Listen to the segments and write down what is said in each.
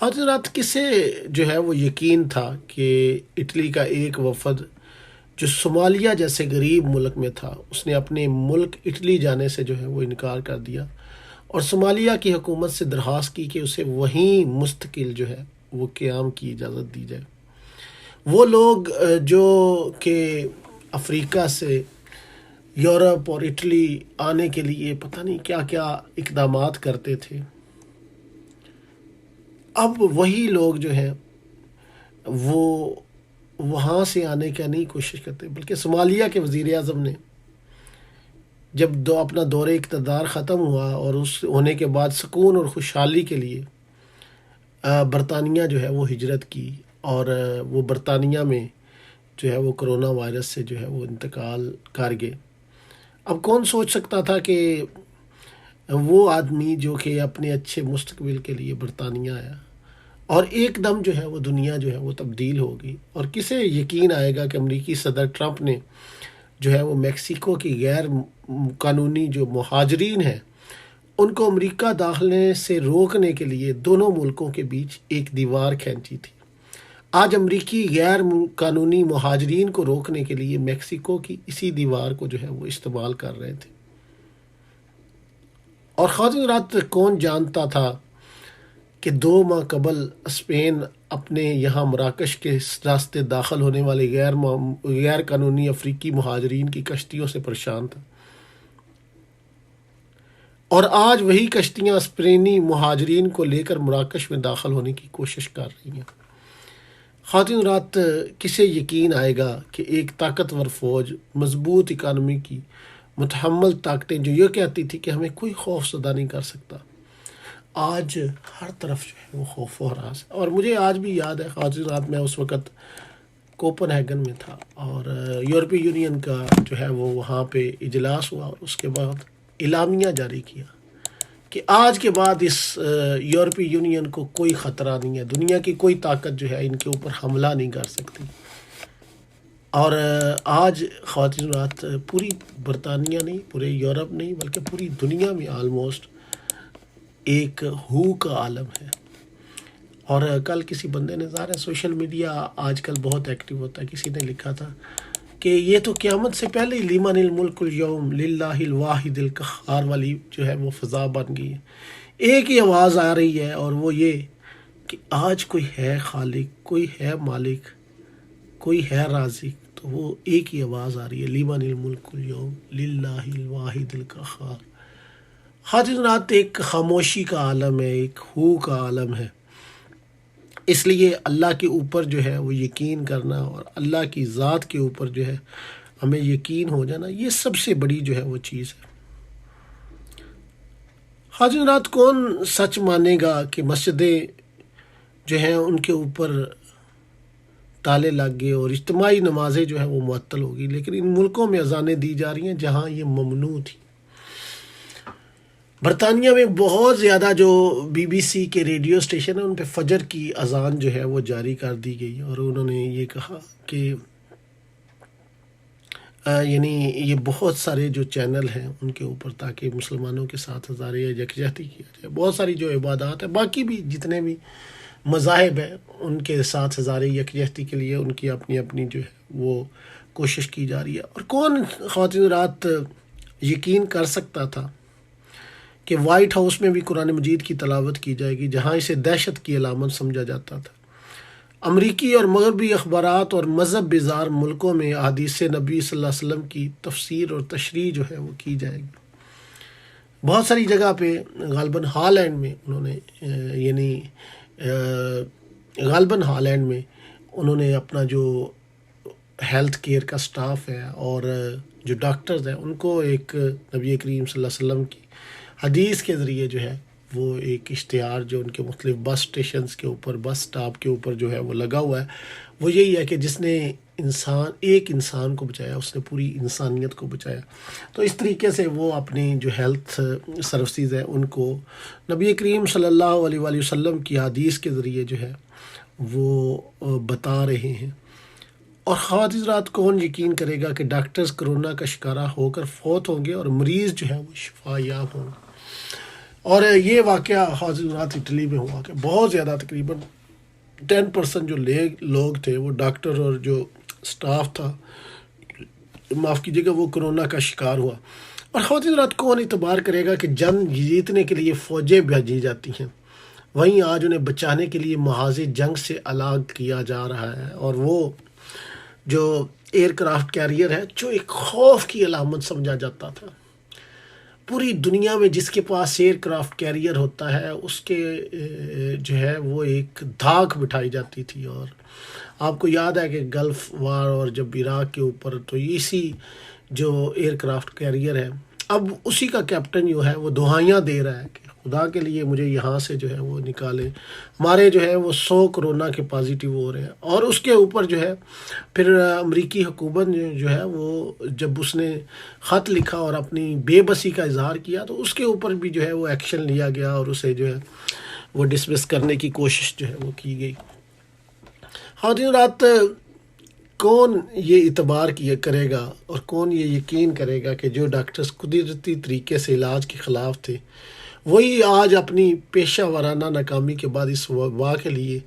حضرات کسے جو ہے وہ یقین تھا کہ اٹلی کا ایک وفد جو صومالیہ جیسے غریب ملک میں تھا، اس نے اپنے ملک اٹلی جانے سے جو ہے وہ انکار کر دیا اور صومالیہ کی حکومت سے درخواست کی کہ اسے وہیں مستقل جو ہے وہ قیام کی اجازت دی جائے۔ وہ لوگ جو کہ افریقہ سے یورپ اور اٹلی آنے کے لیے پتہ نہیں کیا کیا اقدامات کرتے تھے، اب وہی لوگ جو ہیں وہ وہاں سے آنے کا نہیں کوشش کرتے، بلکہ صومالیہ کے وزیر اعظم نے جب اپنا دور اقتدار ختم ہوا اور اس ہونے کے بعد سکون اور خوشحالی کے لیے برطانیہ جو ہے وہ ہجرت کی، اور وہ برطانیہ میں جو ہے وہ کرونا وائرس سے جو ہے وہ انتقال کر گئے۔ اب کون سوچ سکتا تھا کہ وہ آدمی جو کہ اپنے اچھے مستقبل کے لیے برطانیہ آیا اور ایک دم جو ہے وہ دنیا جو ہے وہ تبدیل ہو گئی، اور کسے یقین آئے گا کہ امریکی صدر ٹرمپ نے جو ہے وہ میکسیکو کی غیر قانونی جو مہاجرین ہیں ان کو امریکہ داخلے سے روکنے کے لیے دونوں ملکوں کے بیچ ایک دیوار کھینچی تھی۔ آج امریکی غیر قانونی مہاجرین کو روکنے کے لیے میکسیکو کی اسی دیوار کو جو ہے وہ استعمال کر رہے تھے، اور خواجہ رات کون جانتا تھا کہ 2 ماہ قبل اسپین اپنے یہاں مراکش کے راستے داخل ہونے والے غیر قانونی افریقی مہاجرین کی کشتیوں سے پریشان تھا، اور آج وہی کشتیاں اسپینی مہاجرین کو لے کر مراکش میں داخل ہونے کی کوشش کر رہی ہیں۔ خواتین رات کسے یقین آئے گا کہ ایک طاقتور فوج، مضبوط اکانومی کی متحمل طاقتیں جو یہ کہتی تھی کہ ہمیں کوئی خوف زدہ نہیں کر سکتا، آج ہر طرف جو ہے وہ خوف و ہراس۔ اور مجھے آج بھی یاد ہے خواتین رات میں اس وقت کوپن ہیگن میں تھا، اور یورپی یونین کا جو ہے وہ وہاں پہ اجلاس ہوا، اور اس کے بعد اعلامیہ جاری کیا کہ آج کے بعد اس یورپی یونین کو کوئی خطرہ نہیں ہے، دنیا کی کوئی طاقت جو ہے ان کے اوپر حملہ نہیں کر سکتی۔ اور آج خواتین رات پوری برطانیہ نہیں، پورے یورپ نہیں، بلکہ پوری دنیا میں آلموسٹ ایک ہو کا عالم ہے۔ اور کل کسی بندے نے، ظاہر ہے سوشل میڈیا آج کل بہت ایکٹیو ہوتا ہے، کسی نے لکھا تھا کہ یہ تو قیامت سے پہلے ہی لمن الملک اليوم للہ الواحد القہار والی جو ہے وہ فضا بن گئی ہے۔ ایک ہی آواز آ رہی ہے، اور وہ یہ کہ آج کوئی ہے خالق، کوئی ہے مالک، کوئی ہے رازق، تو وہ ایک ہی آواز آ رہی ہے، لمن الملک اليوم للہ الواحد القہار۔ حاضرات ایک خاموشی کا عالم ہے، ایک ہو کا عالم ہے، اس لیے اللہ کے اوپر جو ہے وہ یقین کرنا اور اللہ کی ذات کے اوپر جو ہے ہمیں یقین ہو جانا، یہ سب سے بڑی جو ہے وہ چیز ہے۔ حاضرات کون سچ مانے گا کہ مسجدیں جو ہیں ان کے اوپر تالے لگ گئے اور اجتماعی نمازیں جو ہیں وہ معطل ہو گئی، لیکن ان ملکوں میں اذانیں دی جا رہی ہیں جہاں یہ ممنوع تھی۔ برطانیہ میں بہت زیادہ جو بی بی سی کے ریڈیو اسٹیشن ہیں ان پہ فجر کی اذان جو ہے وہ جاری کر دی گئی، اور انہوں نے یہ کہا کہ یعنی یہ بہت سارے جو چینل ہیں ان کے اوپر، تاکہ مسلمانوں کے ساتھ ہزارے یکجہتی کیا جائے، بہت ساری جو عبادات ہیں، باقی بھی جتنے بھی مذاہب ہیں ان کے ساتھ ہزارے یکجہتی کے لیے ان کی اپنی اپنی جو ہے وہ کوشش کی جا رہی ہے۔ اور کون خواتین رات یقین کر سکتا تھا کہ وائٹ ہاؤس میں بھی قرآن مجید کی تلاوت کی جائے گی، جہاں اسے دہشت کی علامت سمجھا جاتا تھا۔ امریکی اور مغربی اخبارات اور مذہب بیزار ملکوں میں احادیث نبی صلی اللہ علیہ وسلم کی تفسیر اور تشریح جو ہے وہ کی جائے گی۔ بہت ساری جگہ پہ غالباً ہالینڈ میں انہوں نے غالباً ہالینڈ میں انہوں نے اپنا جو ہیلتھ کیئر کا سٹاف ہے اور جو ڈاکٹرز ہیں ان کو ایک نبی کریم صلی اللہ علیہ وسلم کی حدیث کے ذریعے جو ہے وہ ایک اشتہار جو ان کے مختلف بس اسٹیشنز کے اوپر، بس سٹاپ کے اوپر جو ہے وہ لگا ہوا ہے، وہ یہی ہے کہ جس نے ایک انسان کو بچایا اس نے پوری انسانیت کو بچایا۔ تو اس طریقے سے وہ اپنی جو ہیلتھ سروسز ہیں ان کو نبی کریم صلی اللہ علیہ وآلہ وسلم کی حدیث کے ذریعے جو ہے وہ بتا رہے ہیں۔ اور خواتین رات کون یقین کرے گا کہ ڈاکٹرز کرونا کا شکارہ ہو کر فوت ہوں گے اور مریض جو ہے وہ شفا یاب ہوں گے۔ اور یہ واقعہ حاضرات اٹلی میں ہوا کہ بہت زیادہ تقریباً 10% جو لوگ تھے وہ ڈاکٹر اور جو سٹاف تھا معاف کیجیے گا وہ کرونا کا شکار ہوا. اور خواتین رات کون اعتبار کرے گا کہ جنگ جیتنے کے لیے فوجیں بھیجی جاتی ہیں، وہیں آج انہیں بچانے کے لیے محاذ جنگ سے الگ کیا جا رہا ہے. اور وہ جو ایئر کرافٹ کیریئر ہے جو ایک خوف کی علامت سمجھا جاتا تھا، پوری دنیا میں جس کے پاس ایئر کرافٹ کیریئر ہوتا ہے اس کے جو ہے وہ ایک دھاک بٹھائی جاتی تھی. اور آپ کو یاد ہے کہ گلف وار اور جب عراق کے اوپر تو اسی جو ایئر کرافٹ کیریئر ہے اب اسی کا کیپٹن جو ہے وہ دعائیاں دے رہا ہے کہ خدا کے لیے مجھے یہاں سے جو ہے وہ نکالے. ہمارے جو ہے وہ 100 کرونا کے پازیٹیو ہو رہے ہیں. اور اس کے اوپر جو ہے پھر امریکی حکومت جو ہے وہ جب اس نے خط لکھا اور اپنی بے بسی کا اظہار کیا تو اس کے اوپر بھی جو ہے وہ ایکشن لیا گیا اور اسے جو ہے وہ ڈسمس کرنے کی کوشش جو ہے وہ کی گئی. خواتین رات کون یہ اعتبار کرے گا اور کون یہ یقین کرے گا کہ جو ڈاکٹرز قدرتی طریقے سے علاج کے خلاف تھے وہی آج اپنی پیشہ ورانہ ناکامی کے بعد اس وبا کے لیے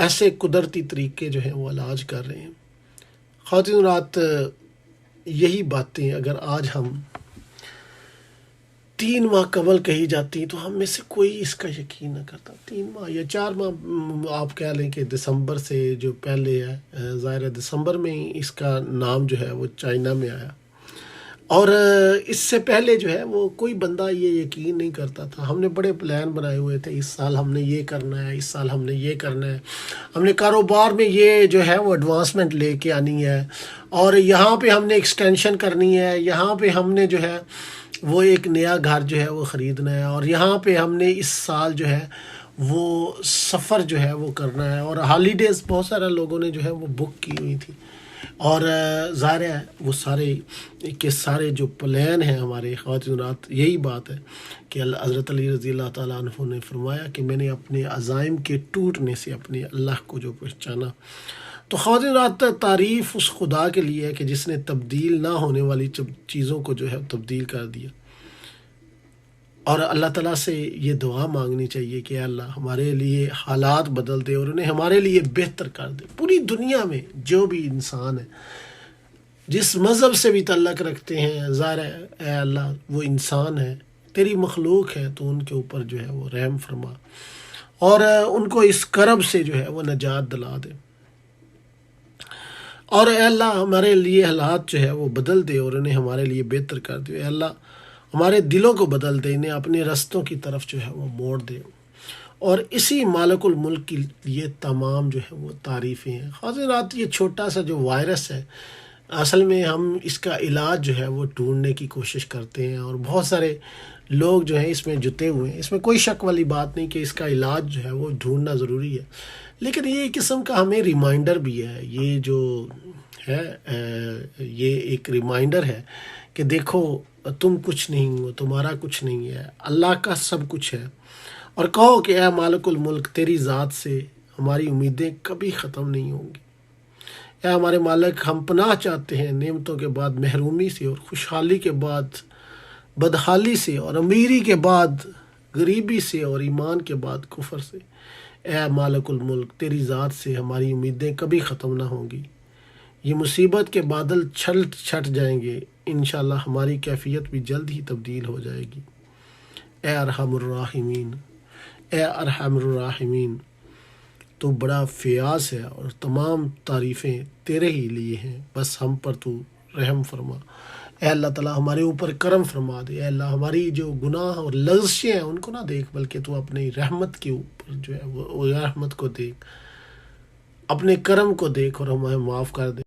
ایسے قدرتی طریقے جو ہیں وہ علاج کر رہے ہیں. خواتین رات یہی باتیں اگر آج ہم 3 ماہ قبل کہی جاتی تو ہم میں سے کوئی اس کا یقین نہ کرتا. 3 ماہ یا 4 ماہ آپ کہہ لیں کہ دسمبر سے جو پہلے ہے، ظاہر ہے دسمبر میں ہی اس کا نام جو ہے وہ چائنا میں آیا. اور اس سے پہلے جو ہے وہ کوئی بندہ یہ یقین نہیں کرتا تھا. ہم نے بڑے پلان بنائے ہوئے تھے، اس سال ہم نے یہ کرنا ہے، اس سال ہم نے یہ کرنا ہے، ہم نے کاروبار میں یہ جو ہے وہ ایڈوانسمنٹ لے کے آنی ہے، اور یہاں پہ ہم نے ایکسٹینشن کرنی ہے، یہاں پہ ہم نے جو ہے وہ ایک نیا گھر جو ہے وہ خریدنا ہے، اور یہاں پہ ہم نے اس سال جو ہے وہ سفر جو ہے وہ کرنا ہے. اور ہالیڈیز بہت سارے لوگوں نے جو ہے وہ بک کی ہوئی تھی. اور ظاہر ہے وہ سارے کے سارے جو پلان ہیں ہمارے خواتین رات یہی بات ہے کہ حضرت علی رضی اللہ تعالیٰ عنہ نے فرمایا کہ میں نے اپنے عزائم کے ٹوٹنے سے اپنے اللہ کو جو پہچانا. تو خواتین رات تعریف اس خدا کے لیے ہے کہ جس نے تبدیل نہ ہونے والی چیزوں کو جو ہے تبدیل کر دیا. اور اللہ تعالیٰ سے یہ دعا مانگنی چاہیے کہ اے اللہ ہمارے لیے حالات بدل دے اور انہیں ہمارے لیے بہتر کر دے. پوری دنیا میں جو بھی انسان ہے، جس مذہب سے بھی تعلق رکھتے ہیں، ظاہر ہے اے اللہ وہ انسان ہے، تیری مخلوق ہے، تو ان کے اوپر جو ہے وہ رحم فرما اور ان کو اس کرب سے جو ہے وہ نجات دلا دے. اور اے اللہ ہمارے لیے حالات جو ہے وہ بدل دے اور انہیں ہمارے لیے بہتر کر دے. اے اللہ ہمارے دلوں کو بدل دے، انہیں اپنے رستوں کی طرف جو ہے وہ موڑ دے. اور اسی مالک الملک کی یہ تمام جو ہے وہ تعریفیں ہیں. خواتین رات یہ چھوٹا سا جو وائرس ہے اصل میں ہم اس کا علاج جو ہے وہ ڈھونڈنے کی کوشش کرتے ہیں، اور بہت سارے لوگ جو ہیں اس میں جتے ہوئے ہیں. اس میں کوئی شک والی بات نہیں کہ اس کا علاج جو ہے وہ ڈھونڈنا ضروری ہے، لیکن یہ ایک قسم کا ہمیں ریمائنڈر بھی ہے. یہ جو ہے یہ ایک ریمائنڈر ہے کہ دیکھو تم کچھ نہیں ہو، تمہارا کچھ نہیں ہے، اللہ کا سب کچھ ہے. اور کہو کہ اے مالک الملک تیری ذات سے ہماری امیدیں کبھی ختم نہیں ہوں گی. اے ہمارے مالک ہم پناہ چاہتے ہیں نعمتوں کے بعد محرومی سے، اور خوشحالی کے بعد بدحالی سے، اور امیری کے بعد غریبی سے، اور ایمان کے بعد کفر سے. اے مالک الملک تیری ذات سے ہماری امیدیں کبھی ختم نہ ہوں گی. یہ مصیبت کے بادل چھٹ جائیں گے، انشاءاللہ ہماری کیفیت بھی جلد ہی تبدیل ہو جائے گی. اے ارحم الراحمین، اے ارحم الراحمین تو بڑا فیاض ہے اور تمام تعریفیں تیرے ہی لیے ہیں، بس ہم پر تو رحم فرما. اے اللہ تعالیٰ ہمارے اوپر کرم فرما دے. اے اللہ ہماری جو گناہ اور لغزشیں ہیں ان کو نہ دیکھ، بلکہ تو اپنی رحمت کے اوپر جو ہے وہ رحمت کو دیکھ، اپنے کرم کو دیکھ اور ہمیں معاف کر دے.